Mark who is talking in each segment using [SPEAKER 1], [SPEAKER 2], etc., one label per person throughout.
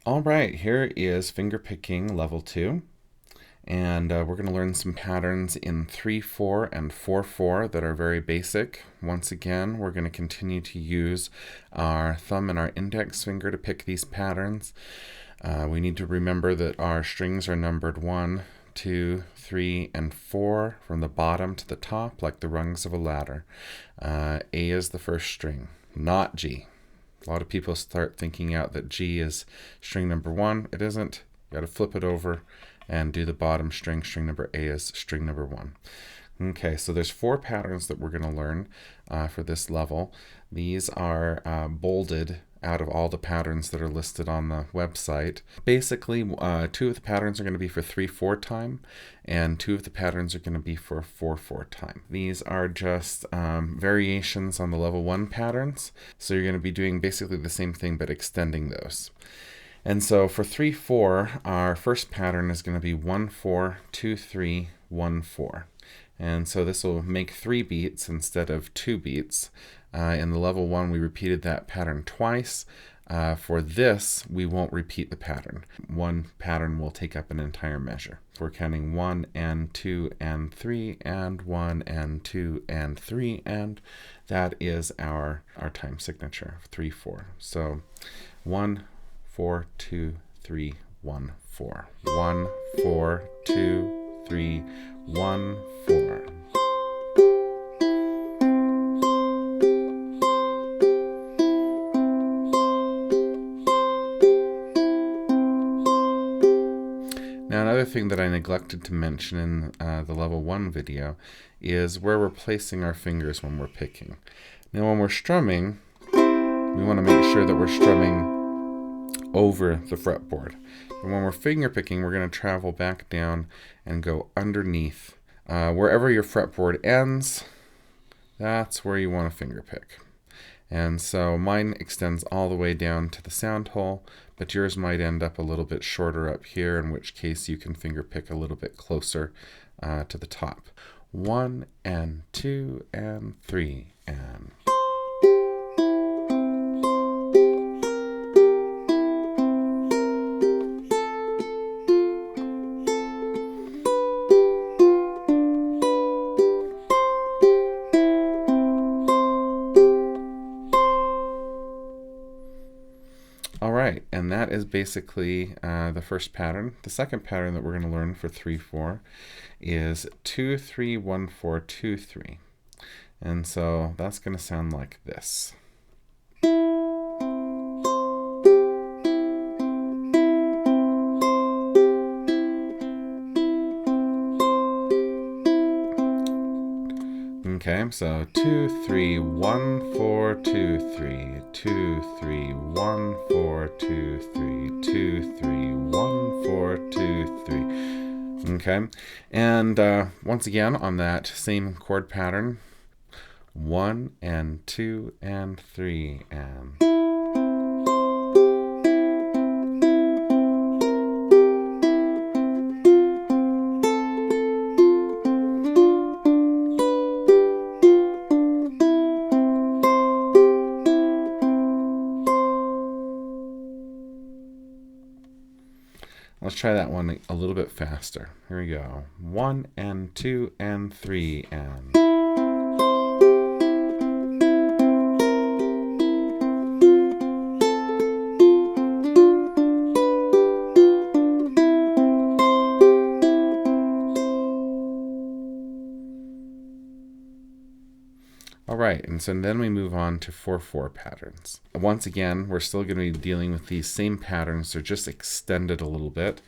[SPEAKER 1] All right, here is fingerpicking level 2, and we're going to learn some patterns in 3/4 and 4/4 that are very basic. Once again, we're going to continue to use our thumb and our index finger to pick these patterns. We need to remember that our strings are numbered 1, 2, 3, and 4 from the bottom to the top, like the rungs of a ladder. A is the first string, not G. A lot of people start thinking out that G is string number 1. It isn't. You got to flip it over and do the bottom string. String number A is string number 1. Okay, so there's 4 patterns that we're going to learn for this level. These are bolded out of all the patterns that are listed on the website. Basically, 2 of the patterns are going to be for 3/4 time, and 2 of the patterns are going to be for 4/4 time. These are just variations on the level 1 patterns, so you're going to be doing basically the same thing but extending those. And so for 3/4, our first pattern is going to be 1/4, 2/3, 1/4. And so this will make 3 beats instead of 2 beats. In the level 1, we repeated that pattern twice. For this, we won't repeat the pattern. One pattern will take up an entire measure. We're counting 1 and 2 and 3 and 1 and 2 and 3, and that is our time signature, 3/4. So 1, 4, 2, 3, 1, 4. 1, 4, 2, 3, 1, 4. Now, another thing that I neglected to mention in the level 1 video is where we're placing our fingers when we're picking. Now, when we're strumming, we want to make sure that we're strumming over the fretboard. And when we're finger picking, we're going to travel back down and go underneath. Wherever your fretboard ends, that's where you want to finger pick. And so mine extends all the way down to the sound hole, but yours might end up a little bit shorter up here, in which case you can finger pick a little bit closer to the top. 1 and 2 and 3 and... All right, and that is basically the first pattern. The second pattern that we're going to learn for 3/4 is 2, 3, 1, 4, 2, 3. And so that's going to sound like this. Okay, so 2, 3, 1, 4, 2, 3, 2, 3, 1, 4, 2, 3, 2, 3, 1, 4, 2, 3. Okay, and once again on that same chord pattern, 1 and 2 and 3 and... Let's try that one a little bit faster. Here we go. 1 and 2 and 3 and... All right, and so then we move on to 4/4 patterns. Once again, we're still going to be dealing with these same patterns. They're just extended a little bit.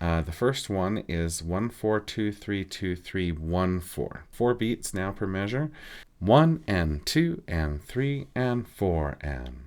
[SPEAKER 1] The first one is 1, 4, 2, 3, 2, 3, 1, 4. 4 beats now per measure. 1 and 2 and 3 and 4 and...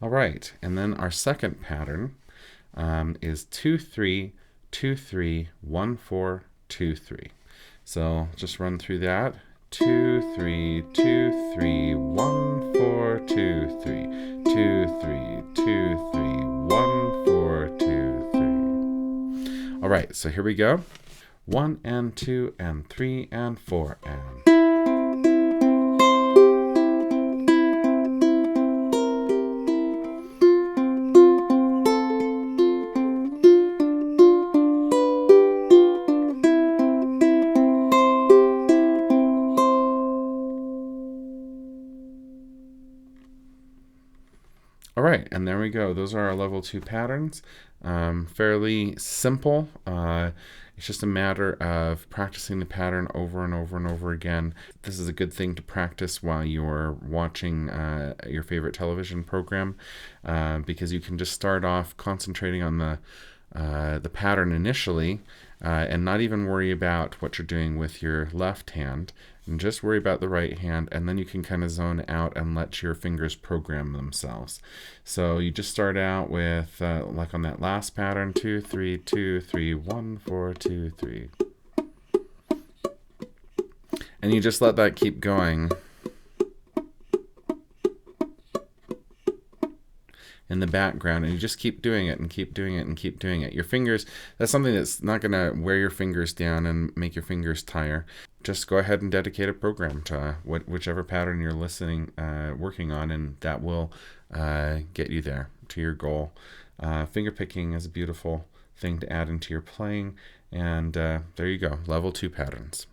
[SPEAKER 1] All right, and then our second pattern is 2, 3, 2, 3, 1, 4, 2, 3. So just run through that. 2, 3, 2, 3, 1, 4, 2, 3, 2, 3, 2, 3, 1, 4, 2, 3. All right, so here we go. 1 and 2 and 3 and 4 and. All right, and there we go. Those are our level 2 patterns. Fairly simple. It's just a matter of practicing the pattern over and over and over again. This is a good thing to practice while you're watching your favorite television program, because you can just start off concentrating on the pattern initially, and not even worry about what you're doing with your left hand, and just worry about the right hand, and then you can kind of zone out and let your fingers program themselves. So you just start out with, like on that last pattern, 2, 3, 2, 3, 1, 4, 2, 3. And you just let that keep going in the background, and you just keep doing it and keep doing it and keep doing it. Your fingers, that's something that's not going to wear your fingers down and make your fingers tire. Just go ahead and dedicate a program to whichever pattern you're working on, and that will get you there to your goal. Finger picking is a beautiful thing to add into your playing, and there you go, level 2 patterns.